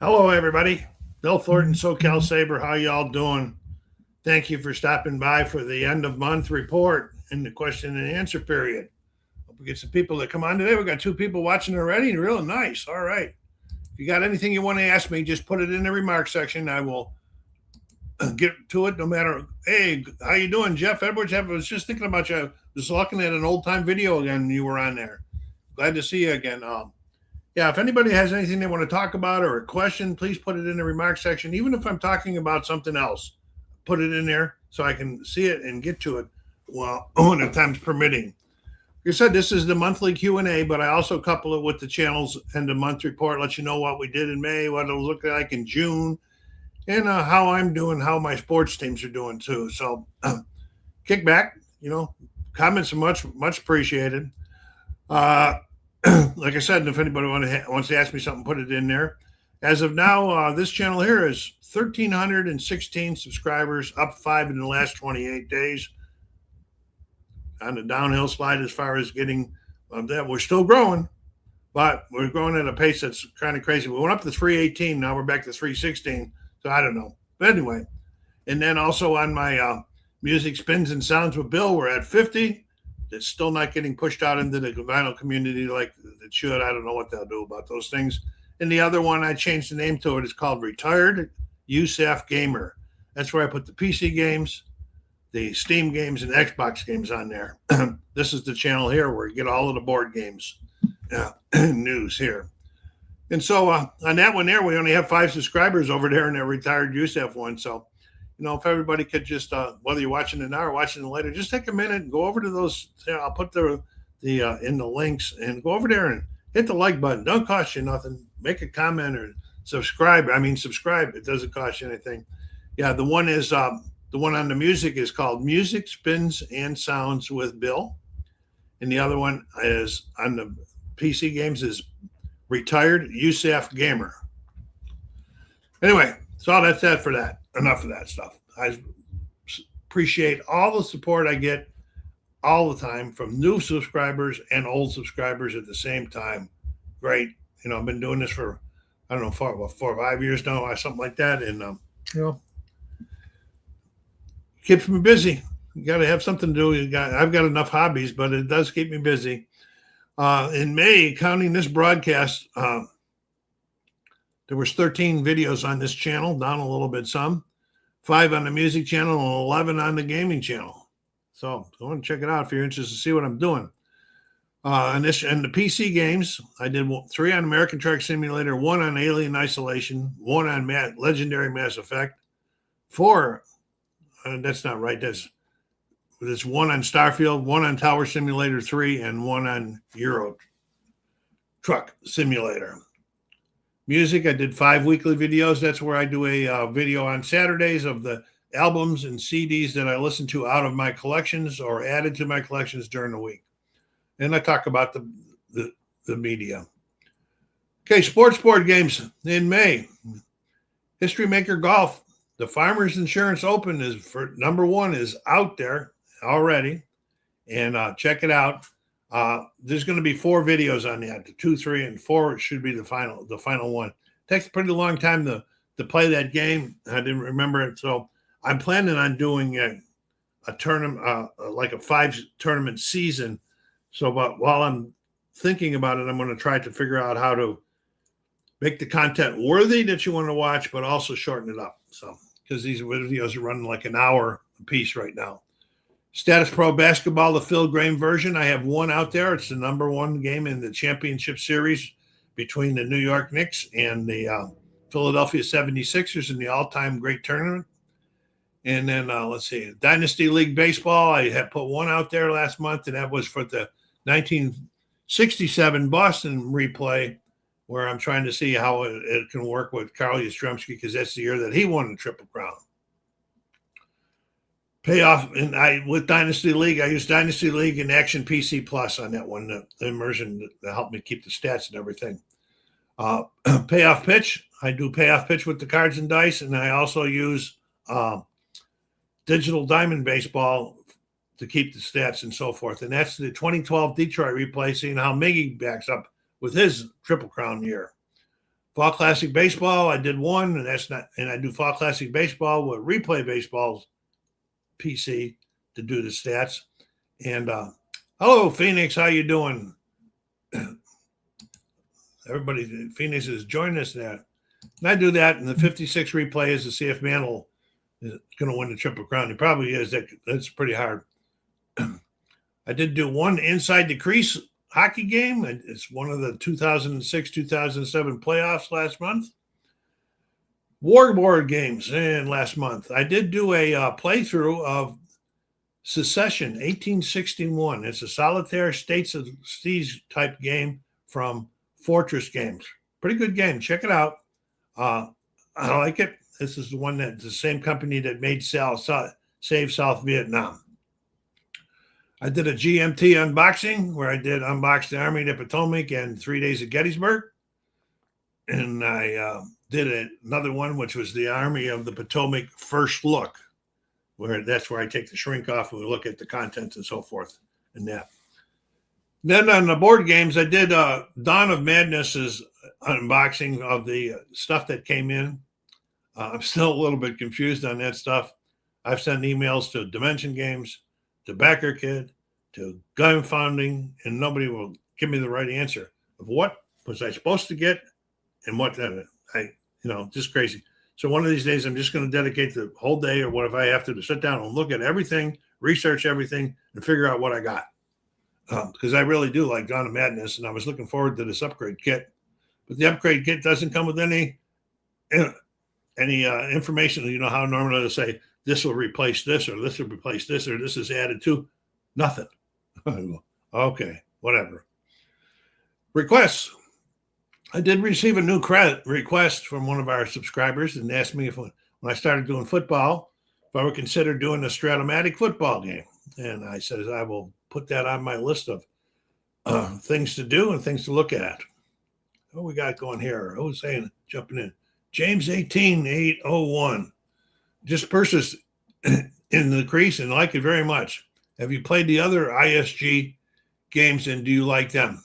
Hello, everybody. Bill Thornton, SoCalSabre. How y'all doing? Thank you for stopping by for the end of month report and the question and answer period. Hope we get some people that come on today. We've got 2 people watching already. Real nice. All right. If you got anything you want to ask me, just put it in the remarks section. I will get to it no matter. Hey, how you doing, Jeff Edwards? I was just thinking about you. I was looking at an old time video again. You were on there. Glad to see you again. Yeah, if anybody has anything they want to talk about or a question, please put it in the remarks section. Even if I'm talking about something else, put it in there so I can see it and get to it. Well, when the time's permitting. Like I said, this is the monthly Q&A, but I also couple it with the channel's end of month report, let you know what we did in May, what it'll look like in June, and how I'm doing, how my sports teams are doing too. So kick back, comments are much appreciated. Like I said, if anybody wants to ask me something, put it in there. As of now, this channel here is 1,316 subscribers, up 5 in the last 28 days. On the downhill slide as far as getting that. We're still growing, but we're growing at a pace that's kind of crazy. We went up to 318. Now we're back to 316. So I don't know. But anyway, and then also on my music spins and sounds with Bill, we're at 50. It's still not getting pushed out into the vinyl community like it should. I don't know what they'll do about those things. And the other one, I changed the name to it. It's called Retired USAF Gamer. That's where I put the PC games, the Steam games, and Xbox games on there. This is the channel here where you get all of the board games news here. And so on that one there, we only have 5 subscribers over there in that Retired USAF one. So, if everybody could just, whether you're watching it now or watching it later, just take a minute and go over to those. I'll put the in the links and go over there and hit the like button. Don't cost you nothing. Make a comment or subscribe. Subscribe. It doesn't cost you anything. Yeah, the one is the one on the music is called Music Spins and Sounds with Bill, and the other one is on the PC games is Retired USAF Gamer. Anyway, so that's that for that. Enough of that stuff. I appreciate all the support I get all the time from new subscribers and old subscribers at the same time. Great. I've been doing this for, I don't know, 4 or 5 years now or something like that. And, keeps me busy. You got to have something to do. I've got enough hobbies, but it does keep me busy. In May, counting this broadcast, there was 13 videos on this channel, down a little bit some, 5 on the music channel and 11 on the gaming channel. So I want to check it out if you're interested to see what I'm doing. And the PC games, I did 3 on American Truck Simulator, 1 on Alien Isolation, 1 on Legendary Mass Effect, 4, that's not right, that's 1 on Starfield, 1 on Tower Simulator 3, and 1 on Euro Truck Simulator. Music, I did 5 weekly videos. That's where I do a video on Saturdays of the albums and CDs that I listen to out of my collections or added to my collections during the week. And I talk about the media. Okay, sports board games in May. History Maker Golf. The Farmers Insurance Open is for number 1 is out there already. And check it out. There's going to be 4 videos on that. The 2, 3, and 4 should be the final one. It takes a pretty long time to play that game. I didn't remember it, so I'm planning on doing a tournament, like a 5-tournament season. So, but while I'm thinking about it, I'm going to try to figure out how to make the content worthy that you want to watch, but also shorten it up. So, because these videos are running like an hour a piece right now. Status Pro Basketball, the Phil Graham version. I have 1 out there. It's the number 1 game in the championship series between the New York Knicks and the Philadelphia 76ers in the all-time great tournament. And then, let's see, Dynasty League Baseball. I had put 1 out there last month, and that was for the 1967 Boston replay, where I'm trying to see how it can work with Carl Yastrzemski, because that's the year that he won the Triple Crown. Payoff, and with Dynasty League, I use Dynasty League and Action PC Plus on that one, the immersion to help me keep the stats and everything. Payoff Pitch, I do Payoff Pitch with the cards and dice, and I also use Digital Diamond Baseball to keep the stats and so forth. And that's the 2012 Detroit replay, seeing how Miggy backs up with his Triple Crown year. Fall Classic Baseball, I did one, and I do Fall Classic Baseball with Replay Baseball's PC to do the stats. And hello, Phoenix, how you doing? Everybody, Phoenix is joining us now. And I do that, and the 56 replay is to see if Mantle is going to win the Triple Crown. He probably is. That's pretty hard. I did do one inside the crease hockey game. It's one of the 2006-2007 playoffs last month. Warboard games last month. I did do a playthrough of Secession 1861. It's a solitaire states of siege type game from Fortress Games. Pretty good game. Check it out. I like it. This is the one the same company that made Save South Vietnam. I did a GMT unboxing where I did unbox the Army of the Potomac and 3 days of Gettysburg. And I did another one, which was the Army of the Potomac First Look, that's where I take the shrink off and we look at the contents and so forth and that. Then on the board games, I did Dawn of Madness's unboxing of the stuff that came in. I'm still a little bit confused on that stuff. I've sent emails to Dimension Games, to Backer Kid, to Gun Founding, and nobody will give me the right answer of what was I supposed to get and what just crazy. So one of these days, I'm just going to dedicate the whole day or what if I have to sit down and look at everything, research everything, and figure out what I got. Because I really do like Dawn of Madness, and I was looking forward to this upgrade kit. But the upgrade kit doesn't come with any information. You know how normally they'll say, this will replace this, or this will replace this, or this is added to. Nothing. Okay, whatever. Requests. I did receive a new request from one of our subscribers and asked me if when I started doing football, if I would consider doing a Stratomatic football game. And I said, I will put that on my list of things to do and things to look at. What we got going here? Who's saying, jumping in? James 18801. Just purchased in the crease and like it very much. Have you played the other ISG games and do you like them?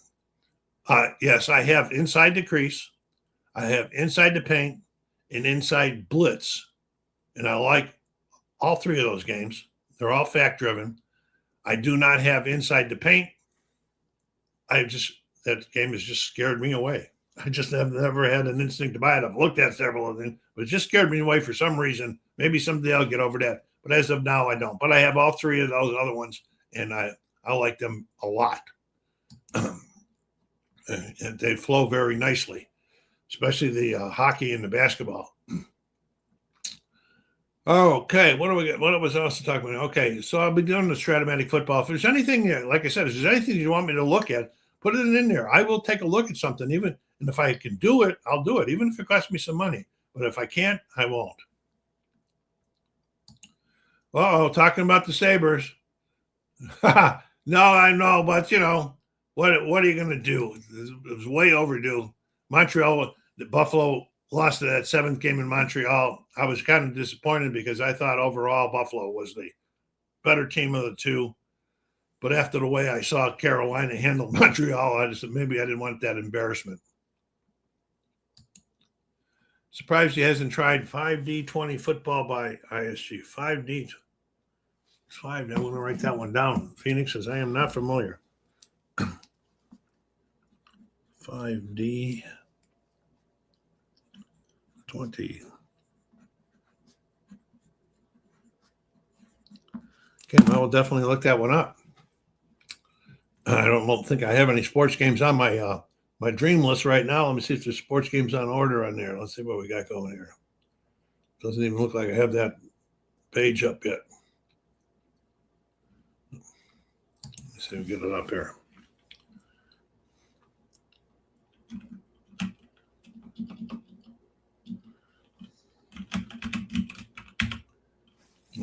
Yes, I have Inside the Crease. I have Inside the Paint and Inside Blitz. And I like all three of those games. They're all fact-driven. I do not have Inside the Paint. That game has just scared me away. I just have never had an instinct to buy it. I've looked at several of them, but it just scared me away for some reason. Maybe someday I'll get over that. But as of now, I don't. But I have all three of those other ones, and I like them a lot. And they flow very nicely, especially the hockey and the basketball. Okay, what do we get? What was I also talking about? Okay, so I'll be doing the Stratomatic football. If there's anything, like I said, if there's anything you want me to look at, put it in there. I will take a look at something, and if I can do it, I'll do it, even if it costs me some money. But if I can't, I won't. Talking about the Sabres. No, I know, but what are you going to do? It was way overdue. Montreal, Buffalo lost to that seventh game in Montreal. I was kind of disappointed because I thought overall Buffalo was the better team of the two. But after the way I saw Carolina handle Montreal, I just said maybe I didn't want that embarrassment. Surprised he hasn't tried 5D20 football by ISG. 5D. It's 5. I want to write that one down. Phoenix says, I am not familiar. 5D20. Okay, I will definitely look that one up. I don't think I have any sports games on my my dream list right now. Let me see if there's sports games on order on there. Let's see what we got going here. Doesn't even look like I have that page up yet. Let's see if we get it up here.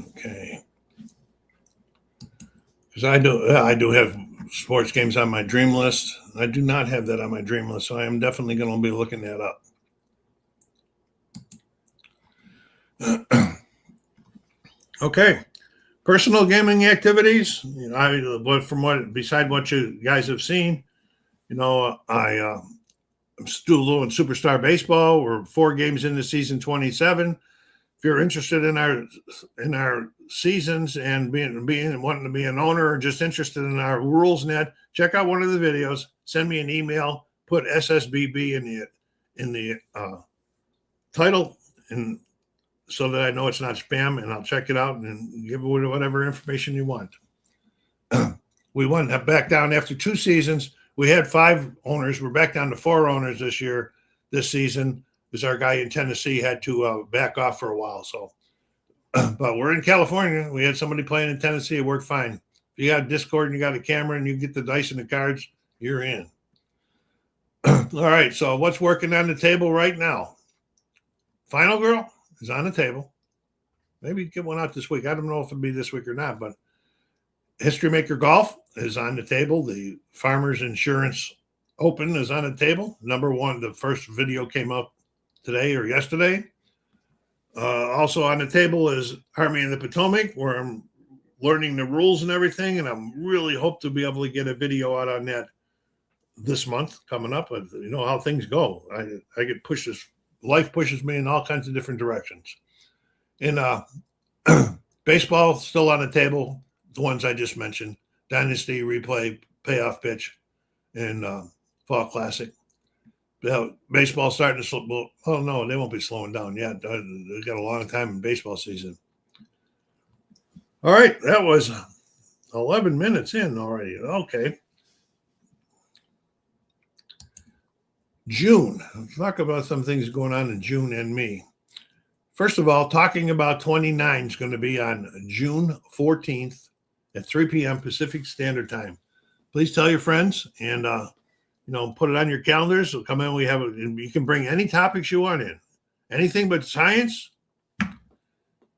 Okay. Because I do have sports games on my dream list. I do not have that on my dream list, so I am definitely going to be looking that up. Okay, personal gaming activities. Beside what you guys have seen, I I'm still doing Superstar Baseball. We're 4 games into season 27. If you're interested in our seasons and wanting to be an owner or just interested in our rules net, check out one of the videos. Send me an email. Put SSBB in the title, and so that I know it's not spam, and I'll check it out and give whatever information you want. We went back down after 2 seasons. We had 5 owners. We're back down to 4 owners this season, because our guy in Tennessee had to back off for a while. So, but we're in California. We had somebody playing in Tennessee. It worked fine. If you got Discord and you got a camera and you get the dice and the cards, you're in. All right. So what's working on the table right now? Final Girl is on the table. Maybe get one out this week. I don't know if it'll be this week or not, but History Maker Golf is on the table. The Farmers Insurance Open is on the table. Number 1, the first video came up today or yesterday. Also on the table is Army of the Potomac, where I'm learning the rules and everything, and I'm really hope to be able to get a video out on that this month coming up. But you know how things go. I get pushed. Life pushes me in all kinds of different directions. In baseball, still on the table, the ones I just mentioned: Dynasty, Replay, Payoff Pitch, and Fall Classic. Baseball starting to slow. Oh no, they won't be slowing down yet. They've got a long time in baseball season. All right, that was 11 minutes in already. Okay. June. Let's talk about some things going on in June and me. First of all, talking about 29 is going to be on June 14th at 3 p.m. Pacific Standard Time. Please tell your friends and put it on your calendars. So come in. You can bring any topics you want in. Anything but science.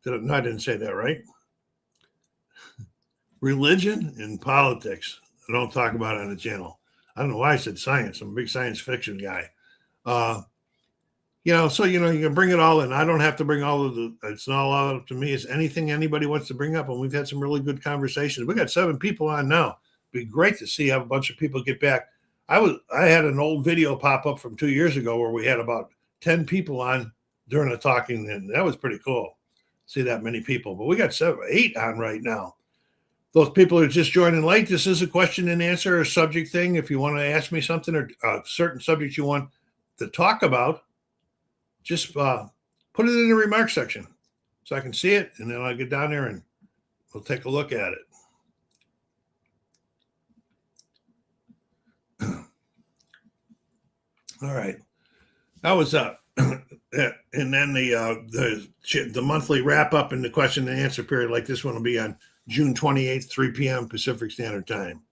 No, I didn't say that right. Religion and politics. I don't talk about it on the channel. I don't know why I said science. I'm a big science fiction guy. You can bring it all in. I don't have to bring all of it's not all up to me. It's anything anybody wants to bring up. And we've had some really good conversations. We got 7 people on now. It'd be great to see have a bunch of people get back. I had an old video pop up from 2 years ago where we had about 10 people on during the talking, and that was pretty cool. See that many people. But we got 8 on right now. Those people are just joining late. This is a question and answer or subject thing. If you want to ask me something or a certain subject you want to talk about, just put it in the remarks section so I can see it, and then I'll get down there and we'll take a look at it. All right. That was and then the monthly wrap up and the question and answer period like this one will be on June 28th, 3 p.m. Pacific Standard Time.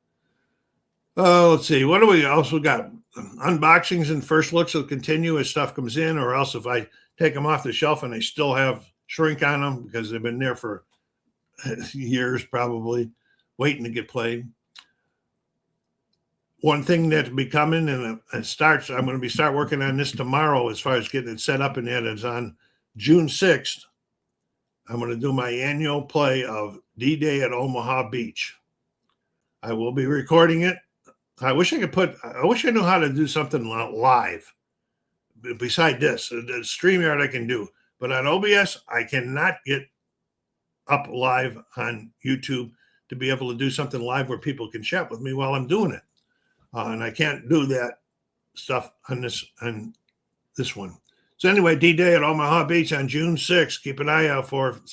Let's see. What do we also got? Unboxings and first looks will continue as stuff comes in, or else if I take them off the shelf and they still have shrink on them because they've been there for years probably, waiting to get played. One thing that'll be coming and it starts, I'm going to start working on this tomorrow as far as getting it set up, and that is on June 6th. I'm going to do my annual play of D-Day at Omaha Beach. I will be recording it. I wish I knew how to do something live. Beside this, the StreamYard I can do. But on OBS, I cannot get up live on YouTube to be able to do something live where people can chat with me while I'm doing it. And I can't do that stuff on this one. So anyway, D-Day at Omaha Beach on June 6th. Keep an eye out for it.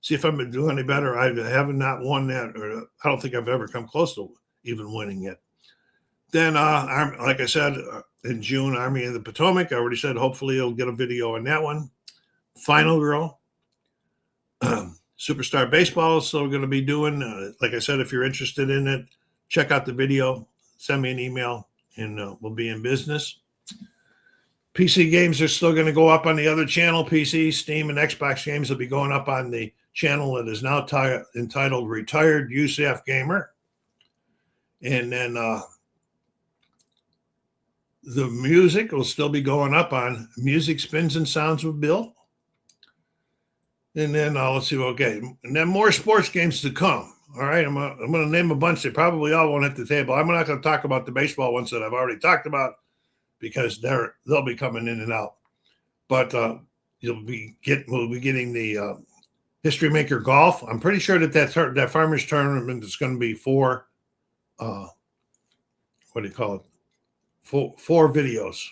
See if I'm doing any better. I haven't not won that, or I don't think I've ever come close to even winning it. Then, like I said, in June, Army of the Potomac. I already said hopefully you'll get a video on that one. Final Girl. Superstar Baseball is still going to be doing. Like I said, if you're interested in it, check out the video. Send me an email, and we'll be in business. PC games are still going to go up on the other channel. PC, Steam, and Xbox games will be going up on the channel that is now entitled Retired UCF Gamer. And then the music will still be going up on Music Spins and Sounds with Bill. And then let's see, okay. And then more sports games to come. All right, I'm going to name a bunch. They probably all won't hit the table. I'm not going to talk about the baseball ones that I've already talked about. because they'll be coming in and out. But we'll be getting the History Maker Golf. I'm pretty sure that Farmers Tournament is going to be four. What do you call it? Four videos,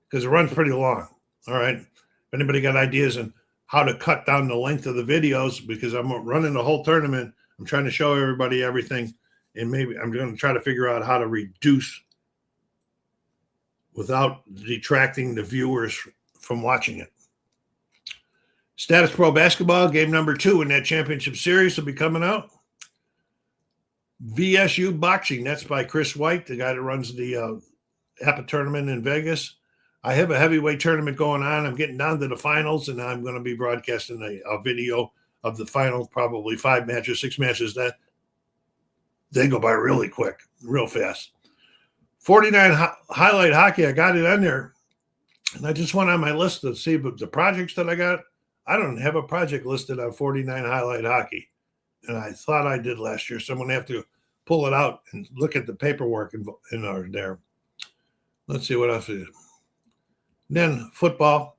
because it runs pretty long. All right. If anybody got ideas on how to cut down the length of the videos, because I'm running the whole tournament, I'm trying to show everybody everything, and maybe I'm going to try to figure out how to reduce without detracting the viewers from watching it. Status Pro Basketball, game number 2 in that championship series will be coming out. VSU Boxing, that's by Chris White, the guy that runs the APA tournament in Vegas. I have a heavyweight tournament going on. I'm getting down to the finals, and I'm going to be broadcasting a video of the final, probably 5 matches, 6 matches. That they go by really quick, real fast. 49 highlight hockey, I got it on there, and I just went on my list to see the projects that I got. I don't have a project listed on 49 highlight hockey, and I thought I did last year, so I'm going to have to pull it out and look at the paperwork in there. Let's see what else is. Then football.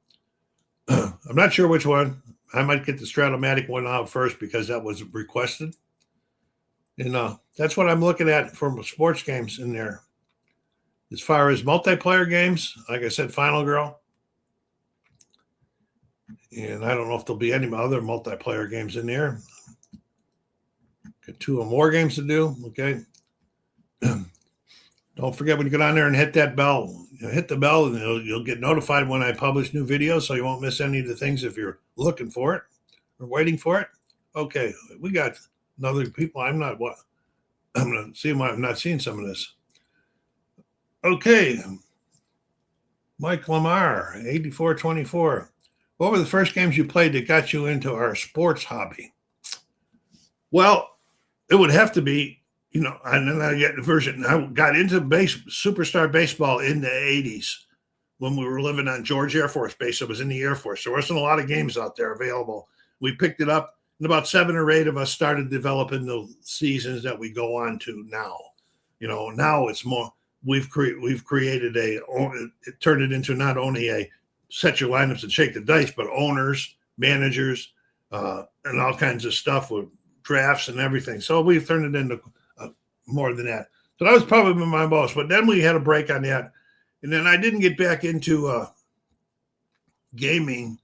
I'm not sure which one. I might get the Stratomatic one out first because that was requested. And that's what I'm looking at for sports games in there. As far as multiplayer games, like I said, Final Girl. And I don't know if there'll be any other multiplayer games in there. Got 2 or more games to do. Okay. Don't forget when you get on there and hit that bell. Hit the bell, and you'll get notified when I publish new videos, so you won't miss any of the things if you're looking for it or waiting for it. Okay, we got other people. I'm going to see why I'm not seeing some of this. Okay. Mike Lamar, 8424. What were the first games you played that got you into our sports hobby? Well, it would have to be, and then I get the version. I got into superstar baseball in the 80s when we were living on George Air Force Base. I was in the Air Force. There wasn't a lot of games out there available. We picked it up, and about 7 or 8 of us started developing the seasons that we go on to now. Now it's more. We've created it turned it into not only a set your lineups and shake the dice, but owners, managers, and all kinds of stuff with drafts and everything. So we've turned it into more than that. So that was probably my most. But then we had a break on that. And then I didn't get back into gaming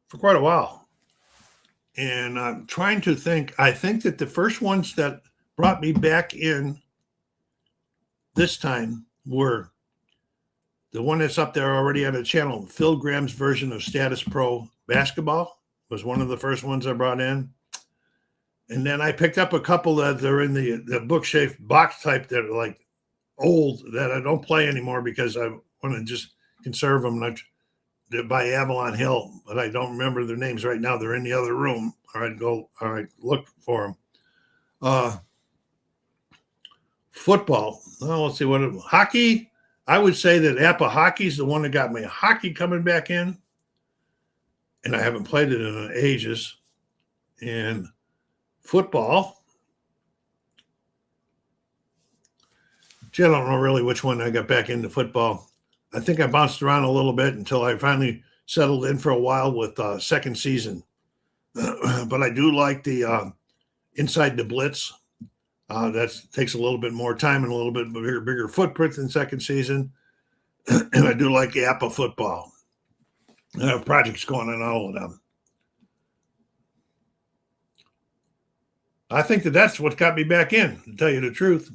for quite a while. And I'm trying to think. I think that the first ones that brought me back in this time were the one that's up there already on the channel. Phil Graham's version of Status Pro Basketball was one of the first ones I brought in. And then I picked up a couple that are in the bookshelf box type that are like old that I don't play anymore because I want to just conserve them. They're by Avalon Hill, but I don't remember their names right now. They're in the other room. All right, look for them. Football. Oh, let's see hockey. I would say that APA hockey is the one that got me hockey coming back in, and I haven't played it in ages. And football, I don't know really which one I got back into football. I think I bounced around a little bit until I finally settled in for a while with second season. But I do like the Inside the Blitz. That takes a little bit more time and a little bit bigger footprint than second season. And I do like the APA football. I have projects going on all of them. I think that's what got me back in, to tell you the truth.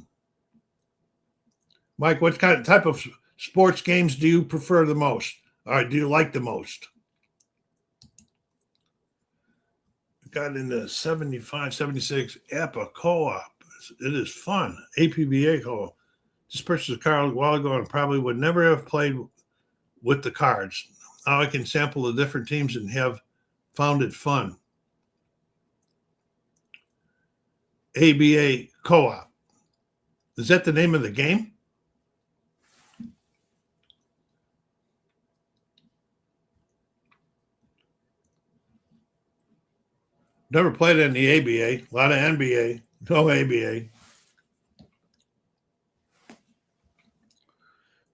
Mike, what type of sports games do you prefer the most? Or do you like the most? Got into 75, 76 APA co-op. It is fun. APBA co-op. Just purchased a car a while ago and probably would never have played with the cards. Now I can sample the different teams and have found it fun. ABA co-op. Is that the name of the game? Never played in the ABA. A lot of NBA. No ABA.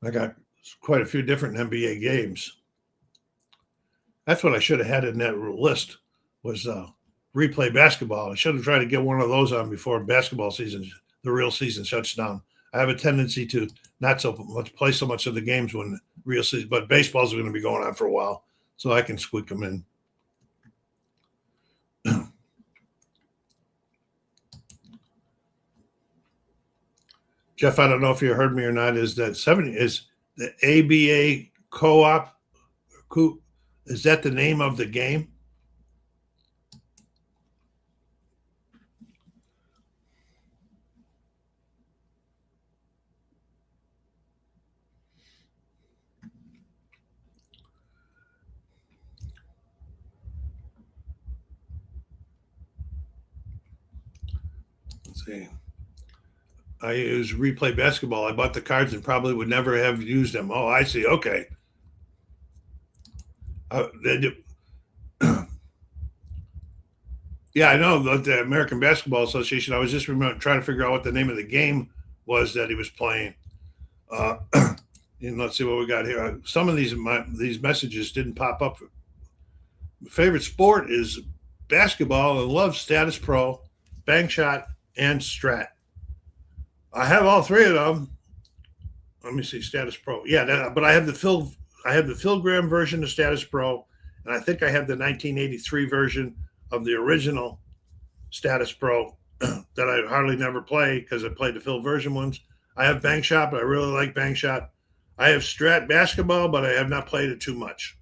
I got quite a few different NBA games. That's what I should have had in that list was replay basketball. I should have tried to get one of those on before basketball season, the real season shuts down. I have a tendency to not so much play so much of the games when real season, but baseball's going to be going on for a while, so I can squeak them in. Jeff, I don't know if you heard me or not. Is that 70 is the ABA co-op? Is that the name of the game? Let's see. I use replay basketball. I bought the cards and probably would never have used them. Oh, I see. Okay. Yeah, I know the American Basketball Association. I was just trying to figure out what the name of the game was that he was playing. Let's see what we got here. Some of these messages didn't pop up. My favorite sport is basketball and love Status Pro, Bank Shot, and Strat. I have all three of them. Let me see, Status Pro. Yeah, but I have the Phil Graham version of Status Pro, and I think I have the 1983 version of the original Status Pro that I hardly never play because I played the Phil version ones. I have Bank Shot, but I really like Bank Shot. I have Strat Basketball, but I have not played it too much.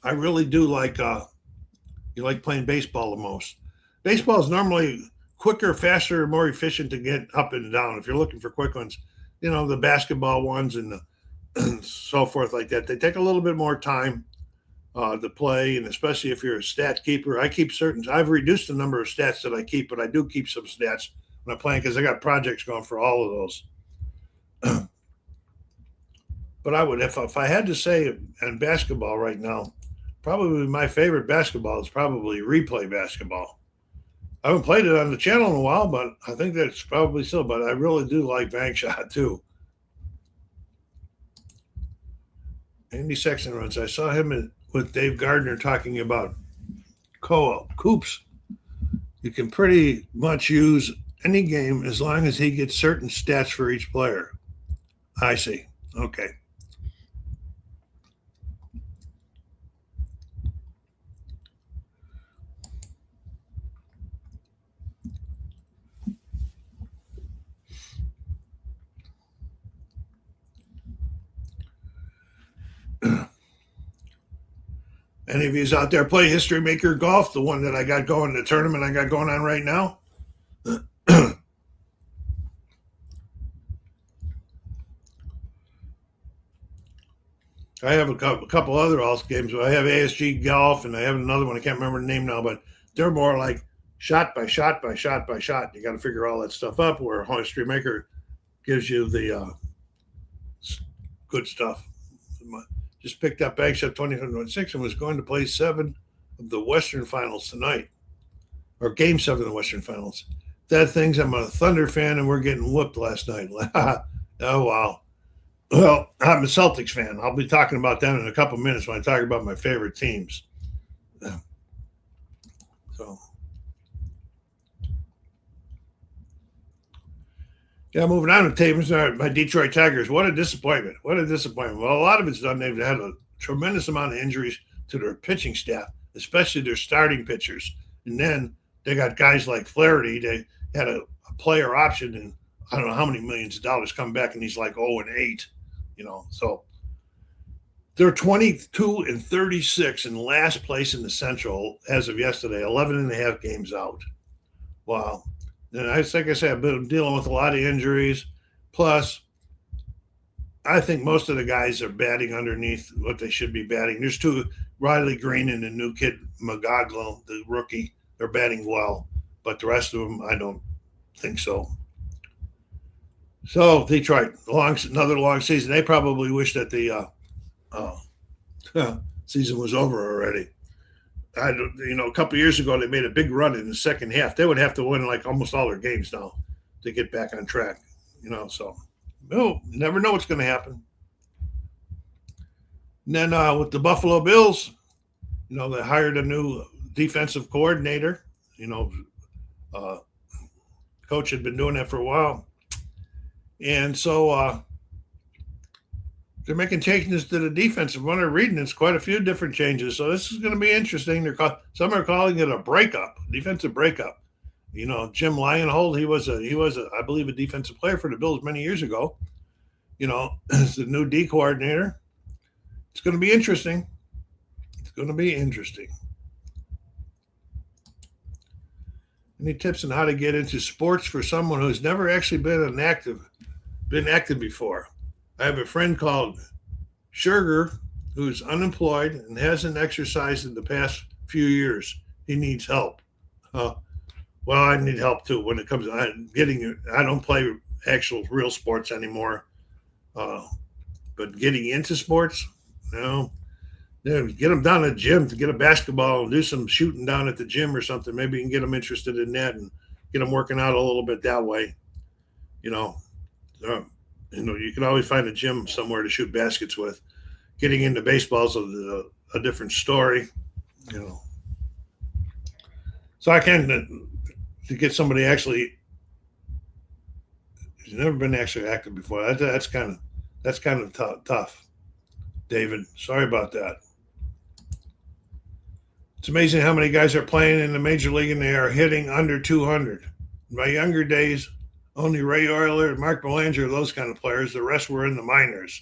I really do like you like playing baseball the most. Baseball is normally quicker, faster, more efficient to get up and down. If you're looking for quick ones, the basketball ones and so forth like that, they take a little bit more time to play, and especially if you're a stat keeper. I've reduced the number of stats that I keep, but I do keep some stats when I'm playing because I got projects going for all of those. But I would, if I had to say in basketball right now, probably my favorite basketball is probably replay basketball. I haven't played it on the channel in a while, but I think that's probably still. But I really do like Bank Shot too. Andy Sexton runs. I saw him with Dave Gardner talking about coops. You can pretty much use any game as long as he gets certain stats for each player. I see. Okay. Any of yous out there play History Maker Golf, the one that I got going, the tournament I got going on right now? I have a couple other games. I have ASG Golf, and I have another one. I can't remember the name now, but they're more like shot by shot by shot by shot. You got to figure all that stuff up, where History Maker gives you the good stuff. Just picked up Bank Shot 2026 and was going to play 7 of the Western Finals tonight, or Game 7 of the Western Finals. That thing's, I'm a Thunder fan, and we're getting whooped last night. Oh, wow. Well, I'm a Celtics fan. I'll be talking about that in a couple minutes when I talk about my favorite teams. So, yeah, moving on to teams. My Detroit Tigers. What a disappointment. What a disappointment. Well, a lot of it's done. They've had a tremendous amount of injuries to their pitching staff, especially their starting pitchers. And then they got guys like Flaherty. They had a player option, and I don't know how many millions of dollars come back, and he's like 0-8. So they're 22-36 in last place in the Central as of yesterday, 11 and a half games out. Wow. And like I said, I've been dealing with a lot of injuries. Plus, I think most of the guys are batting underneath what they should be batting. There's 2, Riley Green and the new kid, Magaglo, the rookie. They're batting well. But the rest of them, I don't think so. So Detroit, another long season. They probably wish that the season was over already. A couple of years ago, they made a big run in the second half. They would have to win like almost all their games now to get back on track. So Oh, never know what's going to happen. And then with the Buffalo Bills, they hired a new defensive coordinator. Uh, Coach had been doing that for a while. And so they're making changes to the defense. From what I'm reading, it's quite a few different changes. So this is going to be interesting. Some are calling it a breakup, defensive breakup. Jim Lionhold, he was I believe, a defensive player for the Bills many years ago. As the new D coordinator. It's going to be interesting. It's going to be interesting. Any tips on how to get into sports for someone who's never actually been active before? I have a friend called Sugar who's unemployed and hasn't exercised in the past few years. He needs help. Well, I need help too when it comes to I don't play actual real sports anymore. But getting into sports, get them down at the gym to get a basketball and do some shooting down at the gym or something. Maybe you can get them interested in that and get them working out a little bit that way. You can always find a gym somewhere to shoot baskets with. Getting into baseball is a different story. So I can to get somebody actually who's never been actually active before. That's kind of tough. David, sorry about that. It's amazing how many guys are playing in the major league and they are hitting under 200. In my younger days, only Ray Euler and Mark Belanger, those kind of players. The rest were in the minors.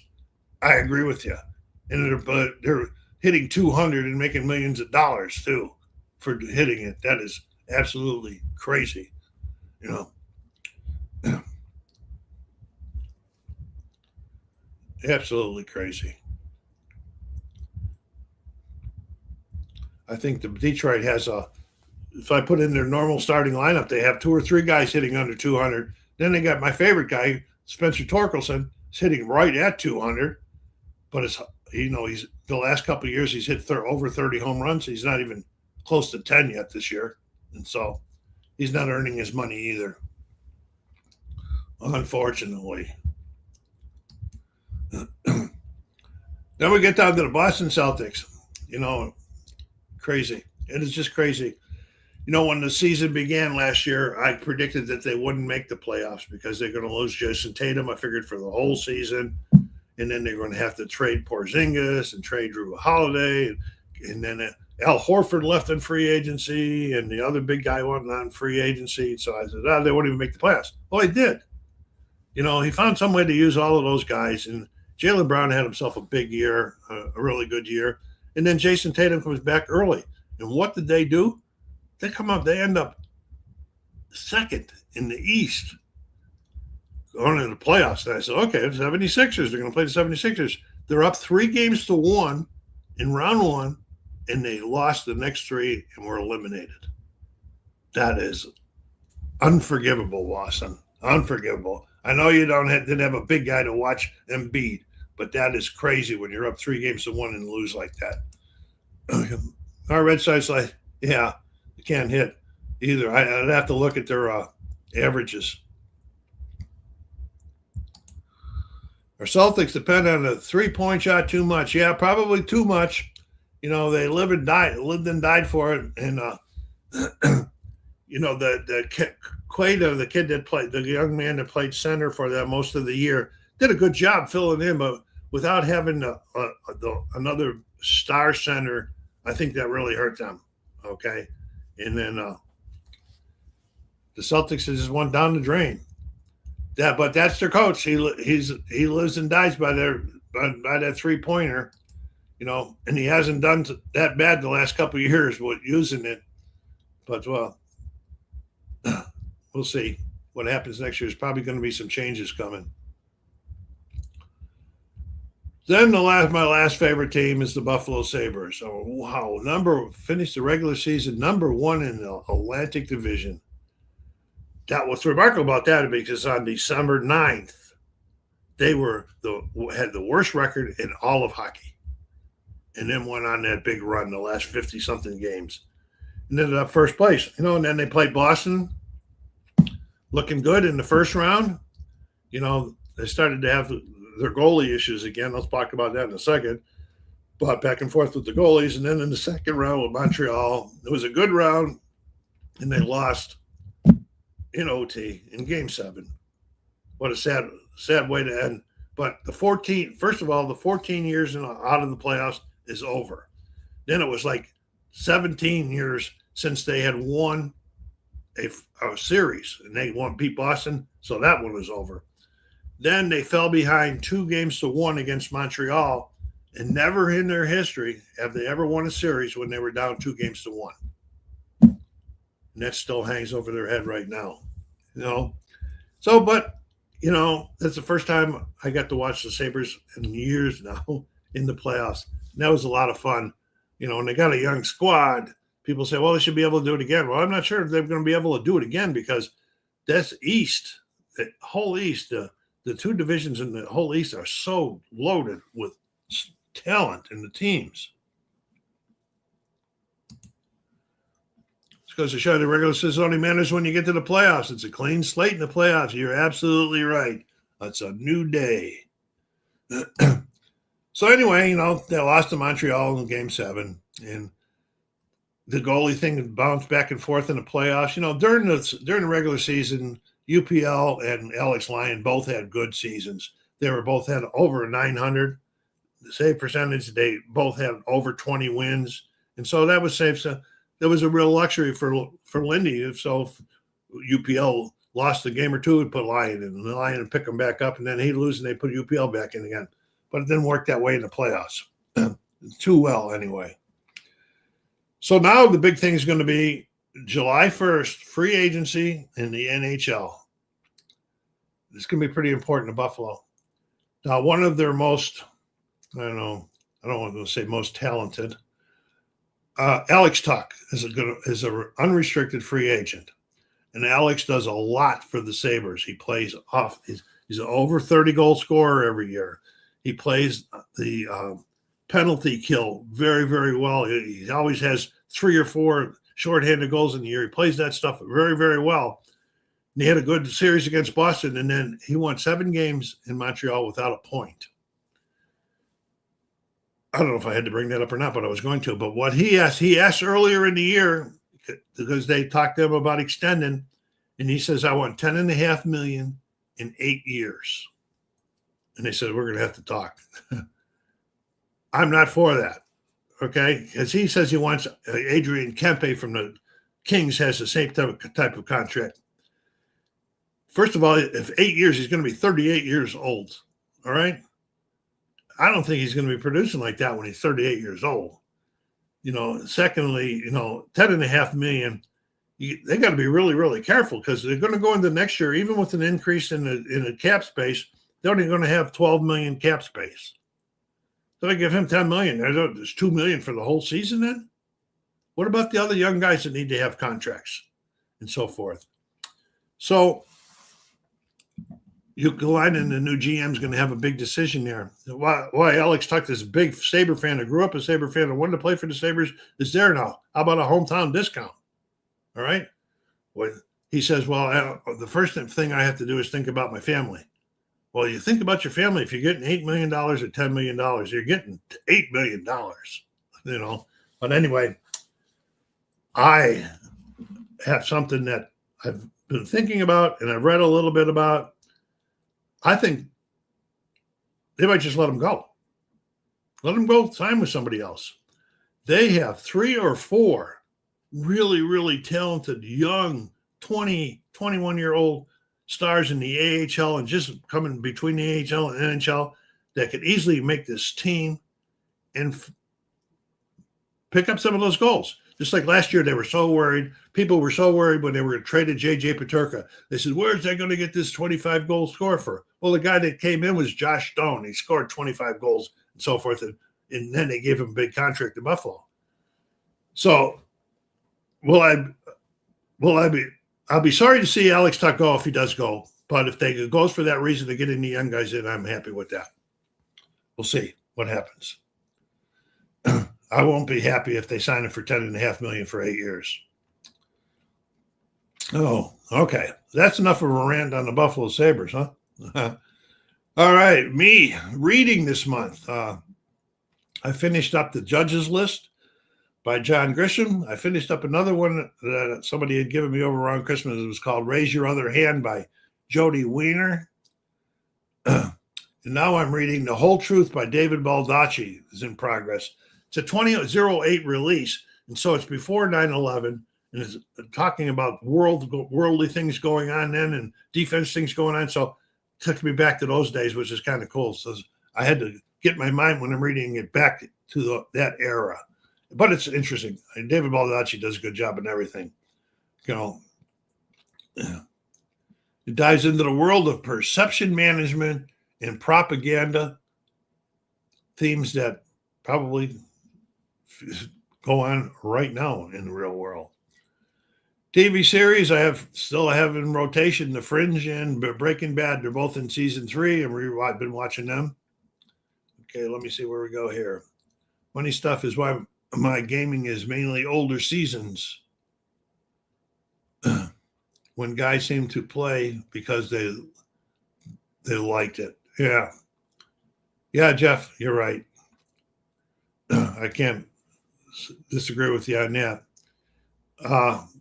I agree with you. And they're hitting 200 and making millions of dollars too for hitting it. That is absolutely crazy. Absolutely crazy. I think the Detroit has if I put in their normal starting lineup, they have 2 or 3 guys hitting under 200. Then they got my favorite guy, Spencer Torkelson, is hitting right at 200. But he's the last couple of years he's hit over 30 home runs. He's not even close to 10 yet this year, and so he's not earning his money either. Unfortunately. Then we get down to the Boston Celtics. Crazy. It is just crazy. When the season began last year, I predicted that they wouldn't make the playoffs because they're going to lose Jason Tatum. I figured for the whole season. And then they're going to have to trade Porzingis and trade Drew Holiday. And then Al Horford left in free agency, and the other big guy went on free agency. So I said, they won't even make the playoffs. Well, he did. He found some way to use all of those guys. And Jaylen Brown had himself a big year, a really good year. And then Jason Tatum comes back early. And what did they do? They end up second in the East going into the playoffs. And I said, okay, the 76ers, they're going to play the 76ers. They're up 3-1 in round 1, and they lost the next 3 and were eliminated. That is unforgivable, Watson. Unforgivable. I know you didn't have a big guy to watch Embiid, but that is crazy when you're up 3-1 and lose like that. Our Red Sox, you can't hit either. I'd have to look at their averages. Our Celtics depend on a 3-point shot too much. Yeah, probably too much. They lived and died for it. And the Quaida, the kid that played, the young man that played center for them most of the year, did a good job filling in, but without having another star center, I think that really hurt them. Okay, and then the Celtics just went down the drain. But that's their coach. He lives and dies by that 3-pointer, and he hasn't done that bad the last couple of years with using it. But we'll see what happens next year. There's probably going to be some changes coming. Then my last favorite team is the Buffalo Sabres. So wow, finished the regular season number 1 in the Atlantic Division. That what's remarkable about that because on December 9th, they had the worst record in all of hockey, and then went on that big run the last 50-something games, and ended up first place. And then they played Boston, looking good in the first round. they started to have their goalie issues again. Let's talk about that in a second. But back and forth with the goalies. And then in the second round with Montreal, it was a good round, and they lost in OT in Game 7. What a sad way to end. But first of all, the 14 years out of the playoffs is over. Then it was like 17 years since they had won a series, and they beat Boston, so that one was over. Then they fell behind 2-1 against Montreal, and never in their history have they ever won a series when they were down 2-1. And that still hangs over their head right now. So, but that's the first time I got to watch the Sabres in years now in the playoffs. And that was a lot of fun. And they got a young squad. People say, well, they should be able to do it again. Well, I'm not sure if they're going to be able to do it again because that's East, the whole East, the two divisions in the whole East are so loaded with talent in the teams. It's because to show the regular season only matters when you get to the playoffs. It's a clean slate in the playoffs. You're absolutely right. It's a new day. So anyway, they lost to Montreal in Game 7, and the goalie thing bounced back and forth in the playoffs. During the regular season, UPL and Alex Lyon both had good seasons. They both had over 900 save percentage. They both had over 20 wins, and so that was safe. So that was a real luxury for Lindy. So if UPL lost a game or two, would put Lyon in, and the Lyon would pick them back up, and then he'd lose, and they put UPL back in again. But it didn't work that way in the playoffs. Too well, anyway. So now the big thing is going to be July 1st, free agency in the NHL. This can be pretty important to Buffalo. Now, one of their most, I don't want to say most talented, Alex Tuch is an unrestricted free agent. And Alex does a lot for the Sabres. He plays off. He's an over 30 goal scorer every year. He plays the penalty kill very, very well. He always has 3 or 4 shorthanded goals in the year. He plays that stuff very, very well. And he had a good series against Boston, and then he won 7 games in Montreal without a point. I don't know if I had to bring that up or not, but I was going to. But what he asked earlier in the year, because they talked to him about extending, and he says, I want $10.5 million in 8 years. And they said, we're going to have to talk. I'm not for that, okay? Because he says he wants Adrian Kempe from the Kings has the same type of contract. First of all, if 8 years, he's going to be 38 years old, all right? I don't think he's going to be producing like that when he's 38 years old. Secondly, $10.5 million, they got to be really, really careful because they're going to go into next year, even with an increase in the cap space, they're only going to have $12 million cap space. So they give him $10 million. There's $2 million for the whole season then? What about the other young guys that need to have contracts and so forth? So Jukalainen, the new GM, is going to have a big decision there. Why Alex Tuch, this big Sabre fan who grew up a Sabre fan and wanted to play for the Sabres, is there now. How about a hometown discount? All right? Well, he says, well, the first thing I have to do is think about my family. Well, you think about your family. If you're getting $8 million or $10 million, you're getting $8 million, But anyway, I have something that I've been thinking about and I've read a little bit about. I think they might just let him go. Let him go sign with somebody else. They have 3 or 4 really, really talented, young, 20, 21-year-old stars in the AHL and just coming between the AHL and NHL that could easily make this team and pick up some of those goals. Just like last year, they were so worried. People were so worried when they were traded J.J. Peterka. They said, where's they going to get this 25-goal score for? Well, the guy that came in was Josh Stone. He scored 25 goals and so forth, and then they gave him a big contract to Buffalo. So I'll be sorry to see Alex Tuch go if he does go, but if they goes for that reason to get any young guys in, I'm happy with that. We'll see what happens. I won't be happy if they sign him for $10.5 million for 8 years. Oh, okay. That's enough of a rant on the Buffalo Sabres, huh? All right, me reading this month. I finished up The Judge's List by John Grisham. I finished up another one that somebody had given me over around Christmas. It was called Raise Your Other Hand by Jody Weiner. And now I'm reading The Whole Truth by David Baldacci is in progress. It's a 2008 release, and so it's before 9/11, and it's talking about worldly things going on then and defense things going on. So it took me back to those days, which is kind of cool. So I had to get my mind when I'm reading it back to that era. But it's interesting. And David Baldacci does a good job in everything. You know, it dives into the world of perception management and propaganda, themes that probably go on right now in the real world. TV series, I still have in rotation The Fringe and Breaking Bad. They're both in season 3, and I've been watching them. Okay, let me see where we go here. Funny stuff is why my gaming is mainly older seasons. When guys seem to play because they liked it. Yeah, Jeff, you're right. I can't disagree with you on that.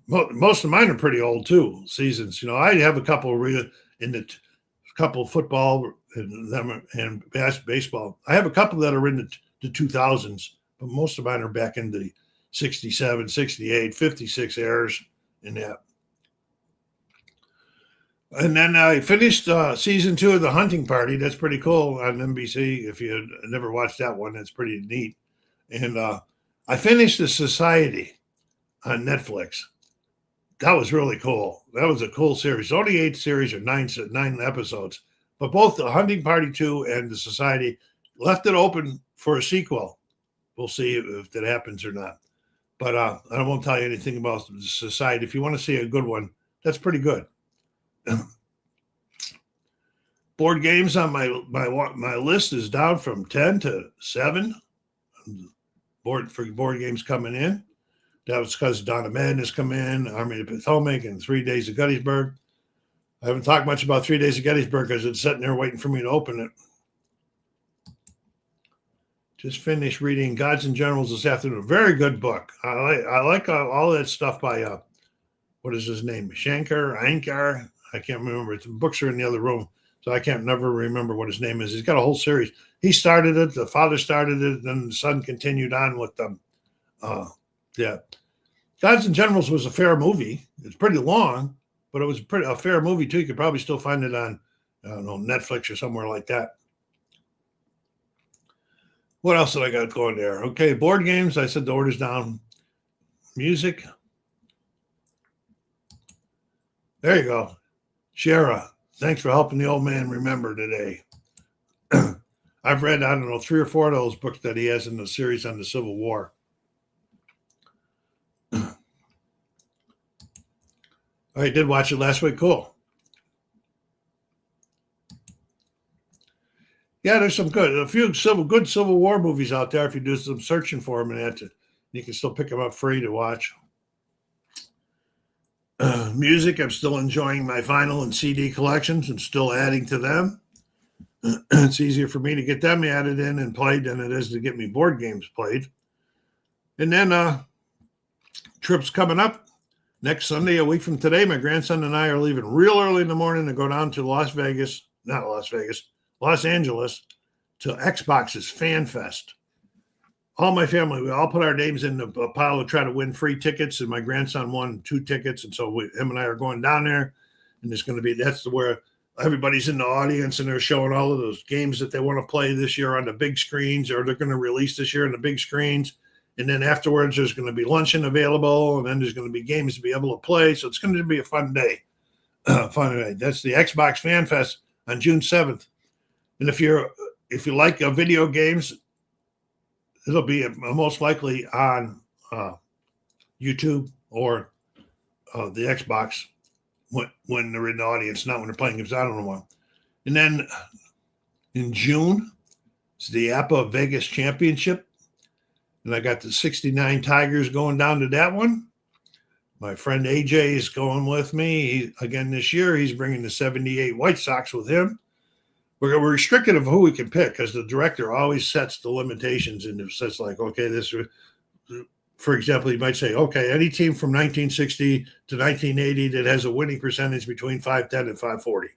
Most of mine are pretty old too. Seasons, I have a couple couple football and baseball. I have a couple that are in the 2000s, but most of mine are back in the 67, 68, 56 eras in that. And then I finished season 2 of The Hunting Party. That's pretty cool on NBC. If you never watched that one, that's pretty neat. And I finished The Society on Netflix. That was really cool. That was a cool series. Only 8 series or 9 episodes. But both The Hunting Party 2 and The Society left it open for a sequel. We'll see if that happens or not. But I won't tell you anything about The Society. If you want to see a good one, that's pretty good. Board games on my list is down from 10 to 7. Board games coming in. That was because Dawn of Madness come in, Army of the Potomac, and 3 Days of Gettysburg. I haven't talked much about 3 Days of Gettysburg because it's sitting there waiting for me to open it. Just finished reading Gods and Generals this afternoon. Very good book. I like all that stuff by, what is his name? Ankar. I can't remember. The books are in the other room, so I can't never remember what his name is. He's got a whole series. He started it. The father started it. Then the son continued on with them. Yeah. Gods and Generals was a fair movie. It's pretty long, but it was a fair movie, too. You could probably still find it on, I don't know, Netflix or somewhere like that. What else did I got going there? Okay, board games. I said the order's down. Music. There you go. Shara, thanks for helping the old man remember today. I've read, 3 or 4 of those books that he has in the series on the Civil War. I did watch it last week. Cool. Yeah, there's a few good Civil War movies out there. If you do some searching for them, and you can still pick them up free to watch. Music, I'm still enjoying my vinyl and CD collections and still adding to them. It's easier for me to get them added in and played than it is to get me board games played. And then trips coming up. Next Sunday, a week from today, my grandson and I are leaving real early in the morning to go down to Los Angeles to Xbox's Fan Fest. All my family, we all put our names in a pile to try to win free tickets, and my grandson won 2 tickets, and so him and I are going down there, and that's where everybody's in the audience, and they're showing all of those games that they want to play this year on the big screens, or they're going to release this year on the big screens. And then afterwards, there's going to be luncheon available, and then there's going to be games to be able to play. So it's going to be a fun day. That's the Xbox Fan Fest on June 7th. And if you like video games, it'll be most likely on YouTube or the Xbox when they're in the audience, not when they're playing games. I don't know why. And then in June, it's the APA Vegas Championship. And I got the 69 Tigers going down to that one. My friend AJ is going with me. Again this year, he's bringing the 78 White Sox with him. we're restricted of who we can pick because the director always sets the limitations and it says like, okay, this, for example, you might say, okay, any team from 1960 to 1980 that has a winning percentage between 510 and 540.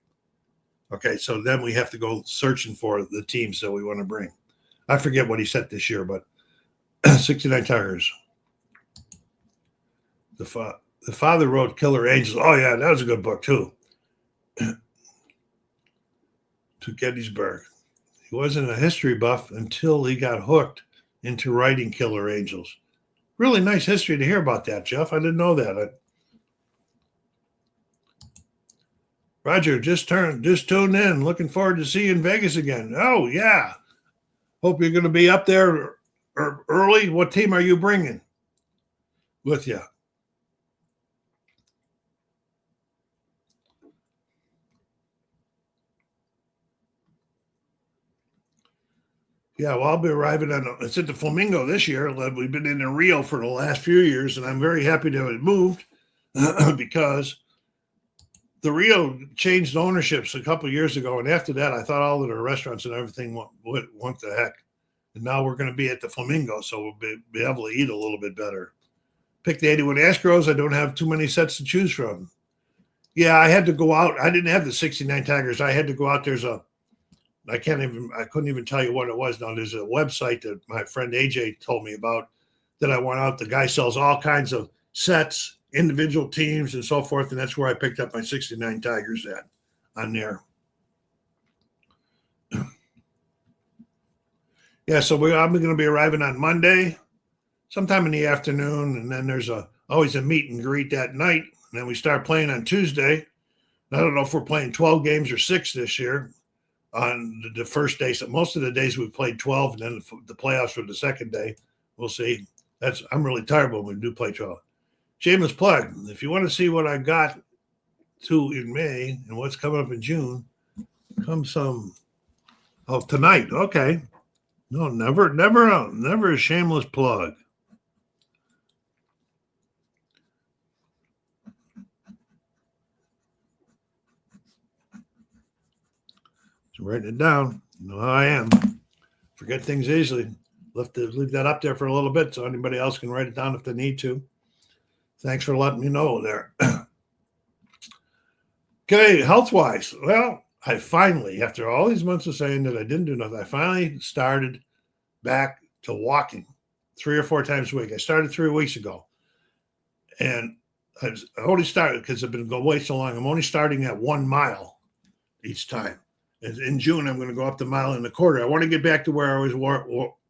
Okay, so then we have to go searching for the teams that we want to bring. I forget what he set this year, but 69 Tigers. The father wrote Killer Angels. Oh, yeah, that was a good book, too. To Gettysburg. He wasn't a history buff until he got hooked into writing Killer Angels. Really nice history to hear about that, Jeff. I didn't know that. Roger, just tuned in. Looking forward to see you in Vegas again. Oh, yeah. Hope you're going to be up there early. What team are you bringing with you? Yeah, well, I'll be arriving it's at the Flamingo this year. We've been in Rio for the last few years, and I'm very happy to have moved because the Rio changed ownerships a couple of years ago. And after that, I thought all of the restaurants and everything went to heck. And now we're going to be at the Flamingo, so we'll be able to eat a little bit better. Pick the 81 Astros. I don't have too many sets to choose from. Yeah, I had to go out. I didn't have the 69 Tigers. I had to go out. I couldn't even tell you what it was. Now, there's a website that my friend AJ told me about that I went out. The guy sells all kinds of sets, individual teams, and so forth. And that's where I picked up my 69 Tigers at on there. Yeah, so I'm going to be arriving on Monday, sometime in the afternoon. And then there's always a meet and greet that night. And then we start playing on Tuesday. I don't know if we're playing 12 games or 6 this year. On the first day, so most of the days we've played 12, and then the playoffs for the second day. We'll see. I'm really tired when we do play 12. Shameless plug. If you want to see what I got to in May and what's coming up in June, come some. Oh, tonight. Okay. No, never a shameless plug. Writing it down. You know how I am. Forget things easily. Leave that up there for a little bit so anybody else can write it down if they need to. Thanks for letting me know there. Okay, health-wise. Well, I finally, after all these months of saying that I didn't do nothing, I finally started back to walking 3 or 4 times a week. I started 3 weeks ago. And I only started because I've been going way so long. I'm only starting at 1 mile each time. In June, I'm going to go up to 1.25 miles. I want to get back to where I was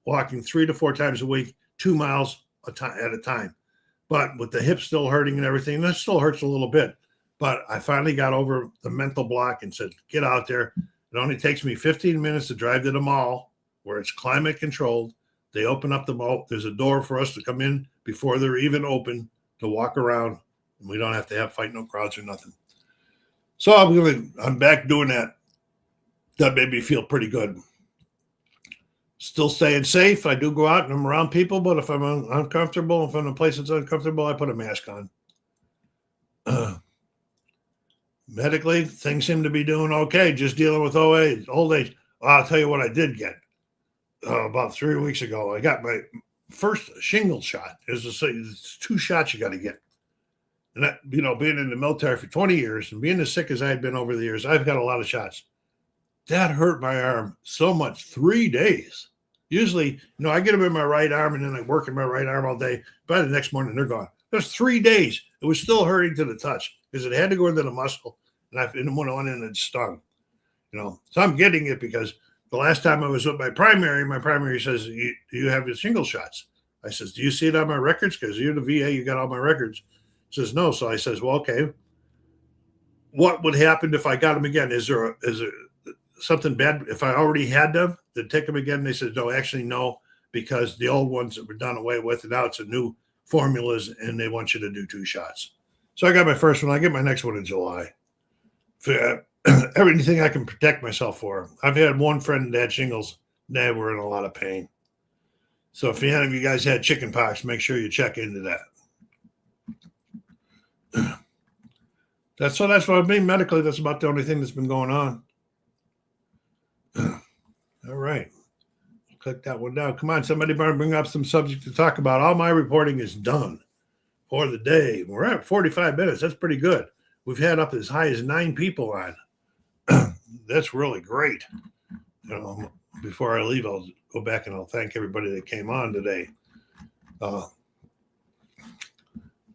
walking 3 to 4 times a week, 2 miles at a time. But with the hip still hurting and everything, that still hurts a little bit. But I finally got over the mental block and said, get out there. It only takes me 15 minutes to drive to the mall where it's climate controlled. They open up the mall. There's a door for us to come in before they're even open to walk around. And we don't have to fight no crowds or nothing. So I'm back doing that. That made me feel pretty good. Still staying safe. I do go out and I'm around people, but if I'm uncomfortable, if I'm in a place that's uncomfortable, I put a mask on. Medically, things seem to be doing okay. Just dealing with old age. I'll tell you what I did get. About 3 weeks ago, I got my first shingle shot. It's 2 shots you got to get. And that, being in the military for 20 years and being as sick as I had been over the years, I've got a lot of shots. That hurt my arm so much. 3 days. Usually, I get them in my right arm and then I work in my right arm all day. By the next morning, they're gone. There's 3 days. It was still hurting to the touch because it had to go into the muscle. And I didn't want to went in and it stung. So I'm getting it because the last time I was with my primary says, do you have your shingle shots? I says, do you see it on my records? Because you're the VA, you got all my records. He says, no. So I says, well, okay. What would happen if I got them again? Is there something bad if I already had them to take them again? They said, no, actually, no, because the old ones that were done away with, and now it's a new formulas, and they want you to do 2 shots. So I got my first one. I get my next one in July. For everything I can protect myself for. I've had one friend that had shingles. They were in a lot of pain. So if any of you guys had chicken pox, make sure you check into that. That's what I mean. Medically, that's about the only thing that's been going on. All right. Click that one down. Come on, somebody better bring up some subject to talk about. All my reporting is done for the day. We're at 45 minutes. That's pretty good. We've had up as high as 9 people on. That's really great. Before I leave, I'll go back and I'll thank everybody that came on today.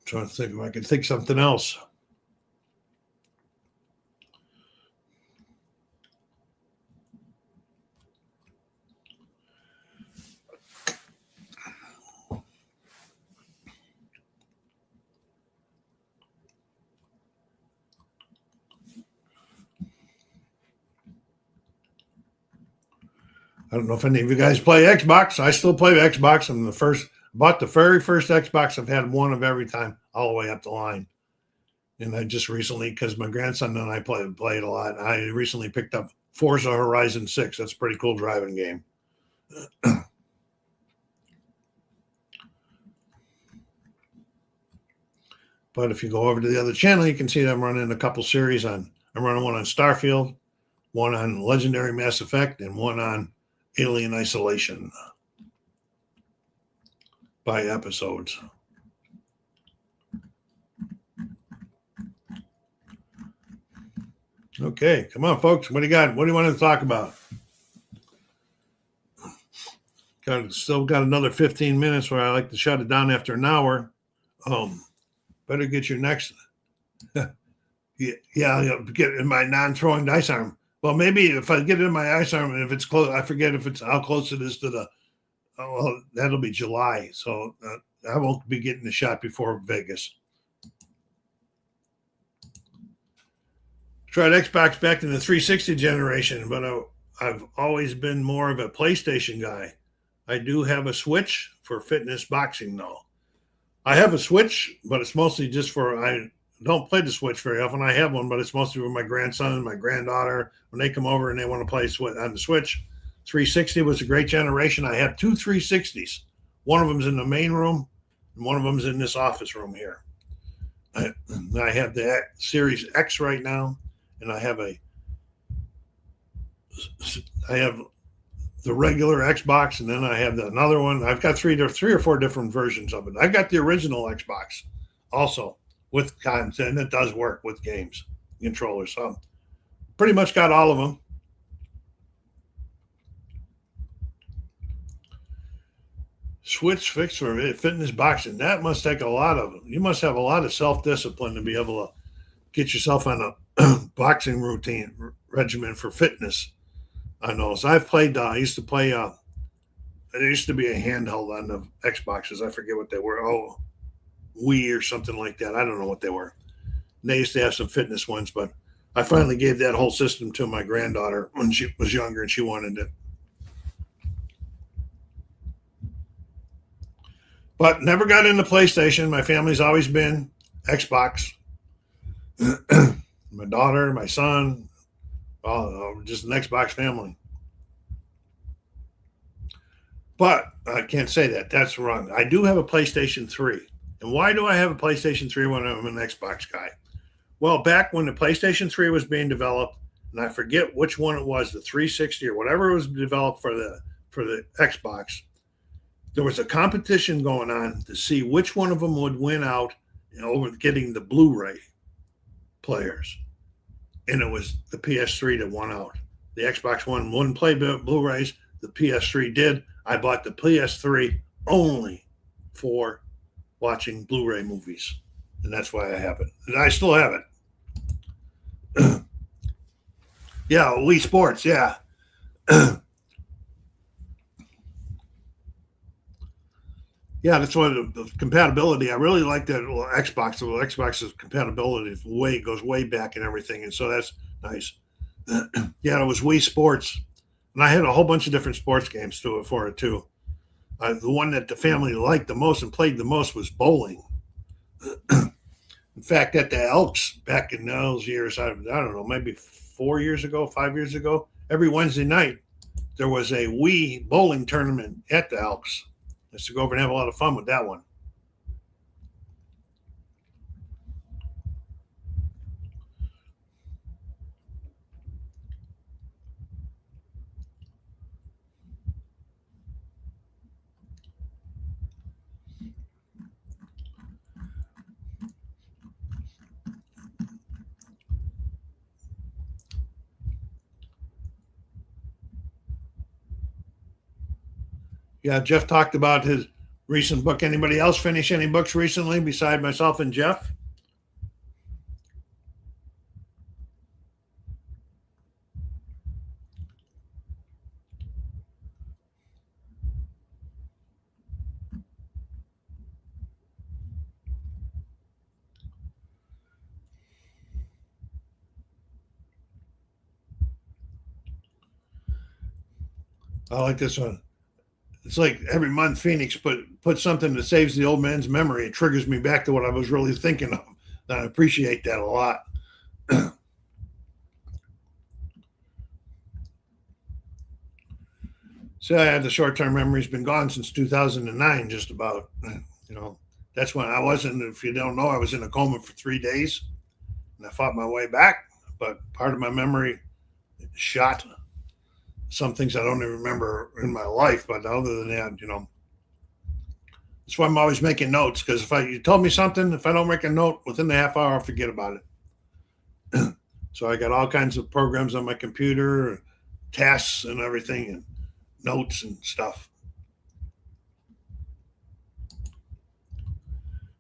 Trying to think if I can think something else. I don't know if any of you guys play Xbox. I still play Xbox. Bought the very first Xbox. I've had one of every time, all the way up the line. And I just recently, because my grandson and I played a lot, I recently picked up Forza Horizon 6. That's a pretty cool driving game. But if you go over to the other channel, you can see that I'm running a couple series on. I'm running one on Starfield, one on Legendary Mass Effect, and one on Alien Isolation by episodes. Okay, come on, folks. What do you got? What do you want to talk about? Still got another 15 minutes where I like to shut it down after an hour. Better get your next. Yeah, get in my non-throwing dice arm. Well, maybe if I get it in my ice arm, and if it's close, I forget if it's how close it is to the. Oh, well, that'll be July, so I won't be getting the shot before Vegas. Tried Xbox back in the 360 generation, but I've always been more of a PlayStation guy. I do have a Switch for fitness boxing, though. I have a Switch, but it's mostly just for I don't play the Switch very often. I have one, but it's mostly for my grandson and my granddaughter when they come over and they want to play on the Switch. 360 was a great generation. I have 2 360s. One of them's in the main room, and one of them's in this office room here. I have the Series X right now, and I have the regular Xbox, and then I have another one. I've got three or four different versions of it. I've got the original Xbox also with content. It does work with games, controllers. So pretty much got all of them. Switch fix for fitness boxing. That must take a lot of you must have a lot of self-discipline to be able to get yourself on a boxing routine regimen for fitness. I know. So I've played. I used to play. There used to be a handheld on the Xboxes. I forget what they were. Oh, Wii or something like that. I don't know what they were. And they used to have some fitness ones, but I finally gave that whole system to my granddaughter when she was younger and she wanted it. But never got into PlayStation. My family's always been Xbox. My daughter, my son, just an Xbox family. But I can't say that. That's wrong. I do have a PlayStation 3. And why do I have a PlayStation 3 when I'm an Xbox guy? Well, back when the PlayStation 3 was being developed, and I forget which one it was, the 360 or whatever was developed for the Xbox, there was a competition going on to see which one of them would win out over getting the Blu-ray players. And it was the PS3 that won out. The Xbox One wouldn't play Blu-rays. The PS3 did. I bought the PS3 only for watching Blu-ray movies. And that's why I have it. And I still have it. Yeah, Wii Sports, yeah. Yeah, that's why the compatibility. I really like that Xbox. The Xbox's compatibility goes way back and everything, and so that's nice. Yeah, it was Wii Sports, and I had a whole bunch of different sports games for it too. The one that the family liked the most and played the most was bowling. In fact, at the Elks back in those years, I don't know, maybe 5 years ago, every Wednesday night there was a Wii bowling tournament at the Elks. Just to go over and have a lot of fun with that one. Yeah, Jeff talked about his recent book. Anybody else finish any books recently beside myself and Jeff? I like this one. It's like every month Phoenix put something that saves the old man's memory. It triggers me back to what I was really thinking of. And I appreciate that a lot. So I had the short-term memory's been gone since 2009, just about. That's when I wasn't. If you don't know, I was in a coma for 3 days, and I fought my way back. But part of my memory shot. Some things I don't even remember in my life, but other than that, that's why I'm always making notes. Because if you told me something, if I don't make a note within the half hour, I'll forget about it. So I got all kinds of programs on my computer, tasks and everything, and notes and stuff.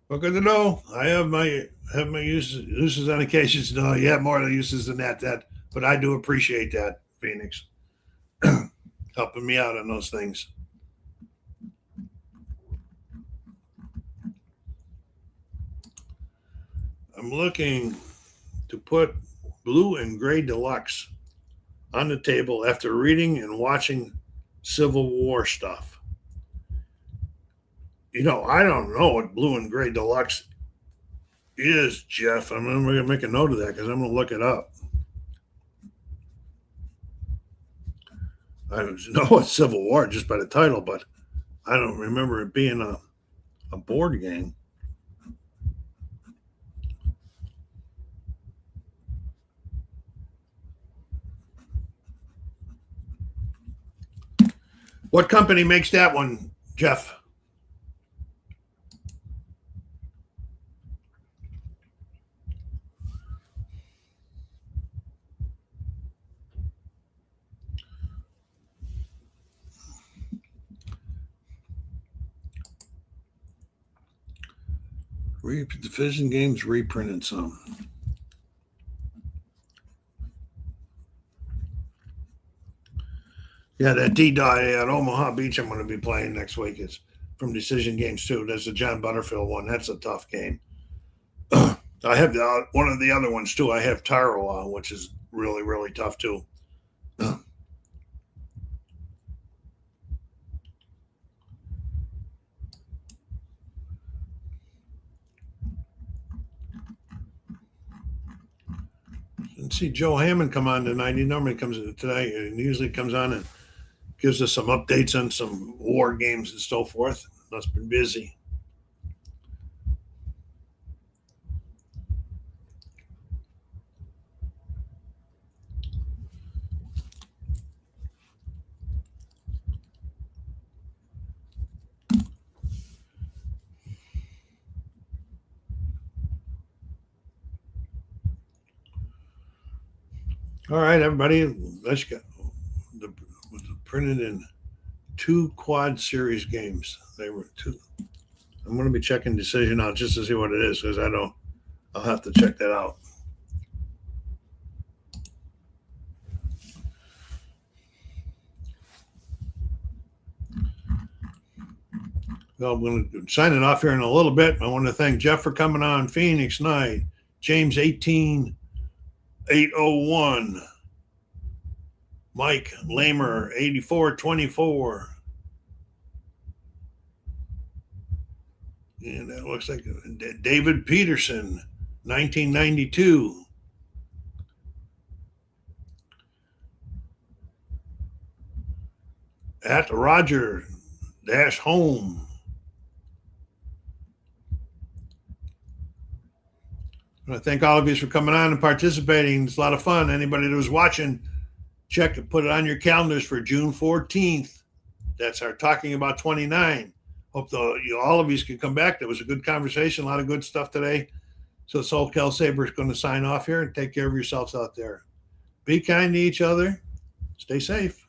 Well, good to know. I have my uses on occasions. No, you have more uses than that. But I do appreciate that, Phoenix, helping me out on those things. I'm looking to put Blue and Gray Deluxe on the table after reading and watching Civil War stuff. I don't know what Blue and Gray Deluxe is, Jeff. I'm going to make a note of that because I'm going to look it up. I know it's Civil War just by the title, but I don't remember it being a board game. What company makes that one, Jeff? Division Games reprinted some. Yeah, that D-Dot at Omaha Beach I'm going to be playing next week is from Decision Games too. There's the John Butterfield one. That's a tough game. I have one of the other ones too. I have Tarawa, which is really, really tough too. And see Joe Hammond come on tonight. He normally comes today and usually comes on and gives us some updates on some war games and so forth. Must been busy. All right, everybody, let's go. Was printed in 2 quad series games. They were 2. I'm going to be checking Decision out just to see what it is because I'll have to check that out. Well, I'm going to sign it off here in a little bit. I want to thank Jeff for coming on. Phoenix Knight, James 18801, Mike Lamer 8424. And that looks like David Peterson, 1992. At Roger Home. I want to thank all of you for coming on and participating. It's a lot of fun. Anybody that was watching, check it, put it on your calendars for June 14th. That's our Talking About 29. Hope all of you can come back. That was a good conversation, a lot of good stuff today. So SoCalsabre is going to sign off here and take care of yourselves out there. Be kind to each other. Stay safe.